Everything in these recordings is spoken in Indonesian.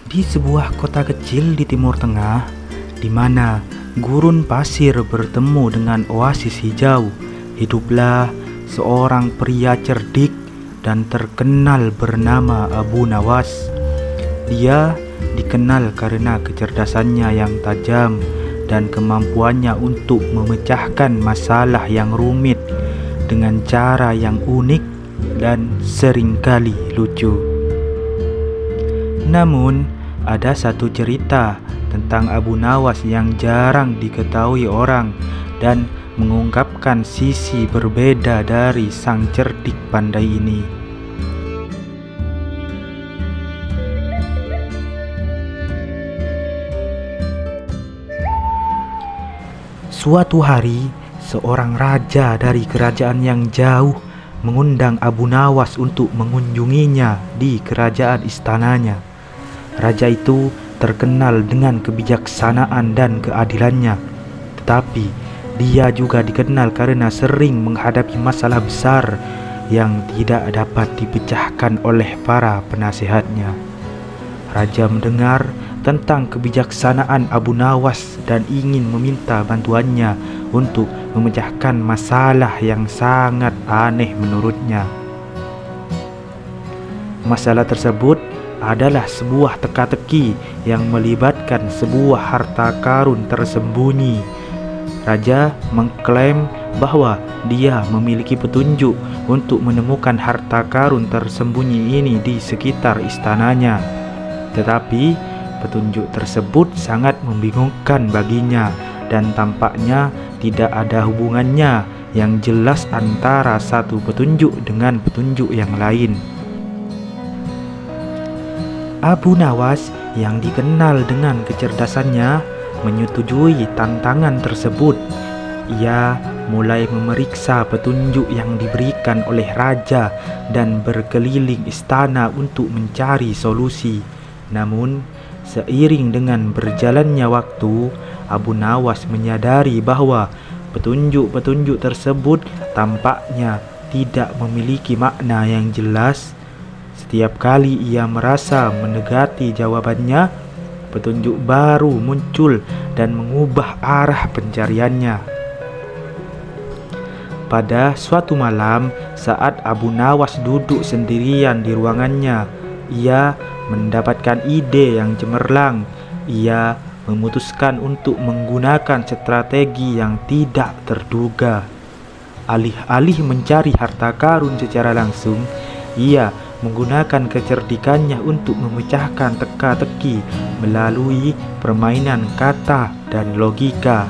Di sebuah kota kecil di Timur Tengah, di mana gurun pasir bertemu dengan oasis hijau, hiduplah seorang pria cerdik dan terkenal bernama Abu Nawas. Dia dikenal karena kecerdasannya yang tajam dan kemampuannya untuk memecahkan masalah yang rumit dengan cara yang unik dan seringkali lucu. Namun, ada satu cerita tentang Abu Nawas yang jarang diketahui orang dan mengungkapkan sisi berbeda dari sang cerdik pandai ini. Suatu hari, seorang raja dari kerajaan yang jauh mengundang Abu Nawas untuk mengunjunginya di kerajaan istananya. Raja itu terkenal dengan kebijaksanaan dan keadilannya, tetapi dia juga dikenal karena sering menghadapi masalah besar yang tidak dapat dipecahkan oleh para penasehatnya. Raja mendengar tentang kebijaksanaan Abu Nawas dan ingin meminta bantuannya untuk memecahkan masalah yang sangat aneh menurutnya. Masalah tersebut adalah sebuah teka-teki yang melibatkan sebuah harta karun tersembunyi. Raja mengklaim bahwa dia memiliki petunjuk untuk menemukan harta karun tersembunyi ini di sekitar istananya. Tetapi petunjuk tersebut sangat membingungkan baginya dan tampaknya tidak ada hubungannya yang jelas antara satu petunjuk dengan petunjuk yang lain. Abu Nawas yang dikenal dengan kecerdasannya menyetujui tantangan tersebut. Ia mulai memeriksa petunjuk yang diberikan oleh raja dan berkeliling istana untuk mencari solusi. Namun, seiring dengan berjalannya waktu, Abu Nawas menyadari bahwa petunjuk-petunjuk tersebut tampaknya tidak memiliki makna yang jelas. Setiap kali ia merasa mendekati jawabannya, petunjuk baru muncul dan mengubah arah pencariannya. Pada suatu malam, saat Abu Nawas duduk sendirian di ruangannya, ia mendapatkan ide yang cemerlang. Ia memutuskan untuk menggunakan strategi yang tidak terduga. Alih-alih mencari harta karun secara langsung, ia menggunakan kecerdikannya untuk memecahkan teka-teki melalui permainan kata dan logika.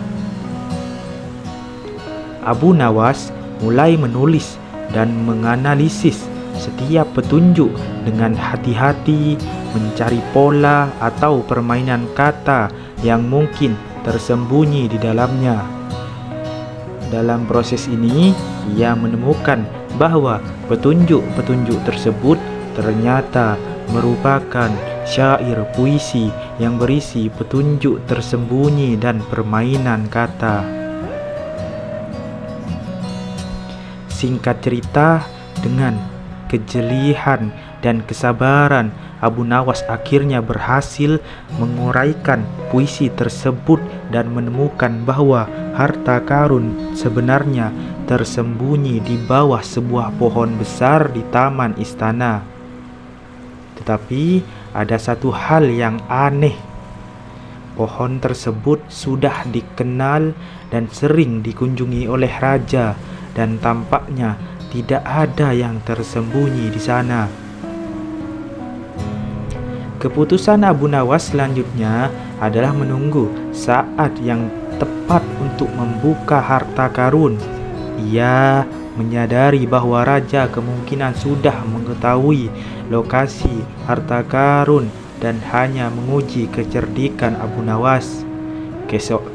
Abu Nawas mulai menulis dan menganalisis setiap petunjuk dengan hati-hati, mencari pola atau permainan kata yang mungkin tersembunyi di dalamnya. Dalam proses ini, ia menemukan bahwa petunjuk-petunjuk tersebut ternyata merupakan syair puisi yang berisi petunjuk tersembunyi dan permainan kata. Singkat cerita, dengan kejelihan dan kesabaran, Abu Nawas akhirnya berhasil menguraikan puisi tersebut dan menemukan bahwa harta karun sebenarnya tersembunyi di bawah sebuah pohon besar di taman istana. Tetapi ada satu hal yang aneh. Pohon tersebut sudah dikenal dan sering dikunjungi oleh raja, dan tampaknya tidak ada yang tersembunyi di sana. Keputusan Abu Nawas selanjutnya adalah menunggu saat yang tepat untuk membuka harta karun. Ia menyadari bahwa raja kemungkinan sudah mengetahui lokasi harta karun dan hanya menguji kecerdikan Abu Nawas.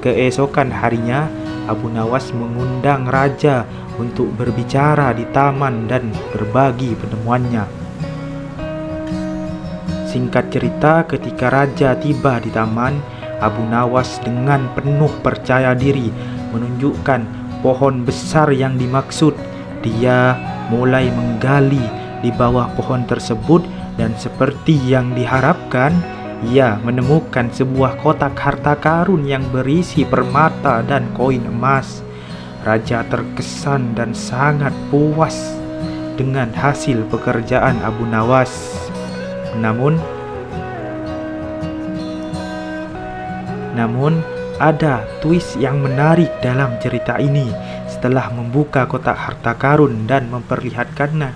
Keesokan harinya, Abu Nawas mengundang raja untuk berbicara di taman dan berbagi penemuannya. Singkat cerita, ketika raja tiba di taman, Abu Nawas dengan penuh percaya diri menunjukkan pohon besar yang dimaksud. Dia mulai menggali di bawah pohon tersebut dan seperti yang diharapkan, Ia menemukan sebuah kotak harta karun yang berisi permata dan koin emas. Raja terkesan dan sangat puas dengan hasil pekerjaan Abu Nawas. Namun ada twist yang menarik dalam cerita ini. Setelah membuka kotak harta karun dan memperlihatkannya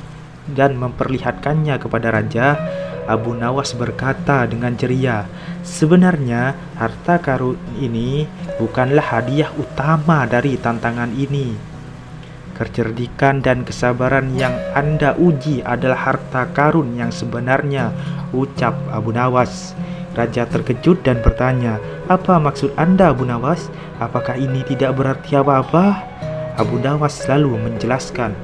kepada raja, Abu Nawas berkata dengan ceria, "Sebenarnya harta karun ini bukanlah hadiah utama dari tantangan ini. Kecerdikan dan kesabaran yang Anda uji adalah harta karun yang sebenarnya," ucap Abu Nawas. Raja terkejut dan bertanya, "Apa maksud Anda, Abu Nawas? Apakah ini tidak berarti apa-apa?" Abu Nawas selalu menjelaskan,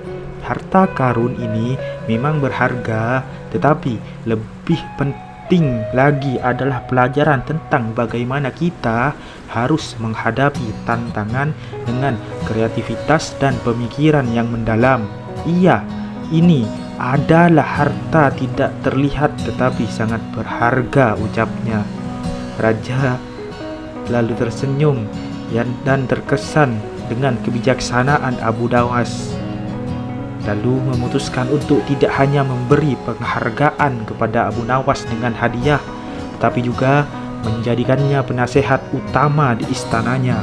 harta karun ini memang berharga, tetapi lebih penting lagi adalah pelajaran tentang bagaimana kita harus menghadapi tantangan dengan kreativitas dan pemikiran yang mendalam. Iya, ini adalah harta tidak terlihat tetapi sangat berharga, ucapnya. Raja lalu tersenyum dan terkesan dengan kebijaksanaan Abu Nawas, lalu memutuskan untuk tidak hanya memberi penghargaan kepada Abu Nawas dengan hadiah, tetapi juga menjadikannya penasehat utama di istananya.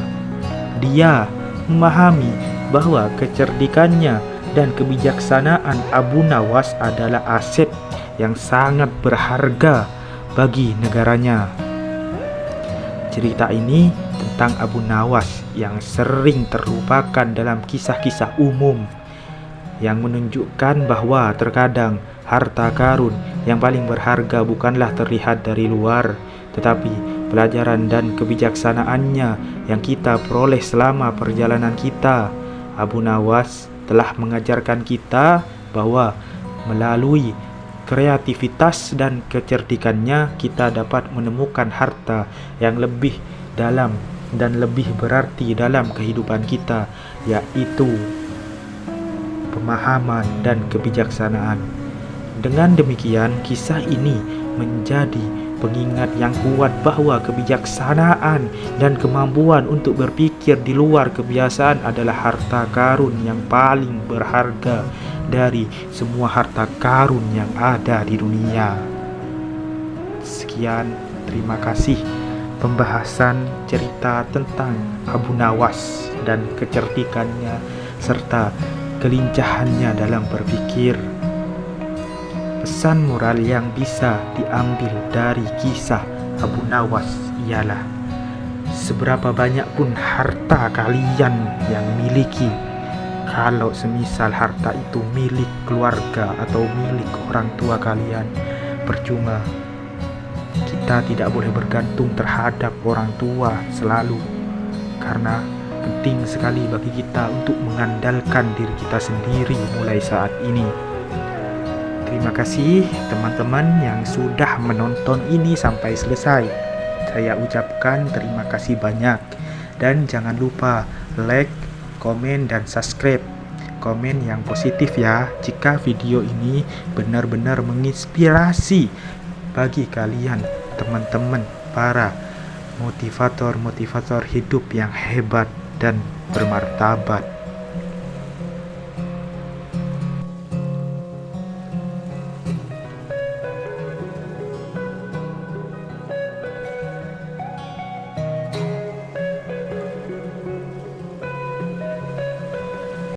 Dia memahami bahwa kecerdikannya dan kebijaksanaan Abu Nawas adalah aset yang sangat berharga bagi negaranya. Cerita ini tentang Abu Nawas yang sering terlupakan dalam kisah-kisah umum, yang menunjukkan bahwa terkadang harta karun yang paling berharga bukanlah terlihat dari luar, tetapi pelajaran dan kebijaksanaannya yang kita peroleh selama perjalanan kita. Abu Nawas telah mengajarkan kita bahwa melalui kreativitas dan kecerdikannya kita dapat menemukan harta yang lebih dalam dan lebih berarti dalam kehidupan kita, yaitu pemahaman dan kebijaksanaan. Dengan demikian, kisah ini menjadi pengingat yang kuat bahwa kebijaksanaan dan kemampuan untuk berpikir di luar kebiasaan adalah harta karun yang paling berharga dari semua harta karun yang ada di dunia. Sekian, terima kasih pembahasan cerita tentang Abu Nawas dan kecerdikannya serta kelincahannya dalam berpikir. Pesan moral yang bisa diambil dari kisah Abu Nawas ialah, seberapa banyak pun harta kalian yang miliki, kalau semisal harta itu milik keluarga atau milik orang tua kalian, percuma. Kita tidak boleh bergantung terhadap orang tua selalu, karena penting sekali bagi kita untuk mengandalkan diri kita sendiri mulai saat ini. Terima kasih teman-teman yang sudah menonton ini sampai selesai. Saya ucapkan terima kasih banyak. Dan jangan lupa like, komen, dan subscribe. Komen yang positif ya, jika video ini benar-benar menginspirasi bagi kalian, teman-teman, para motivator-motivator hidup yang hebat dan bermartabat.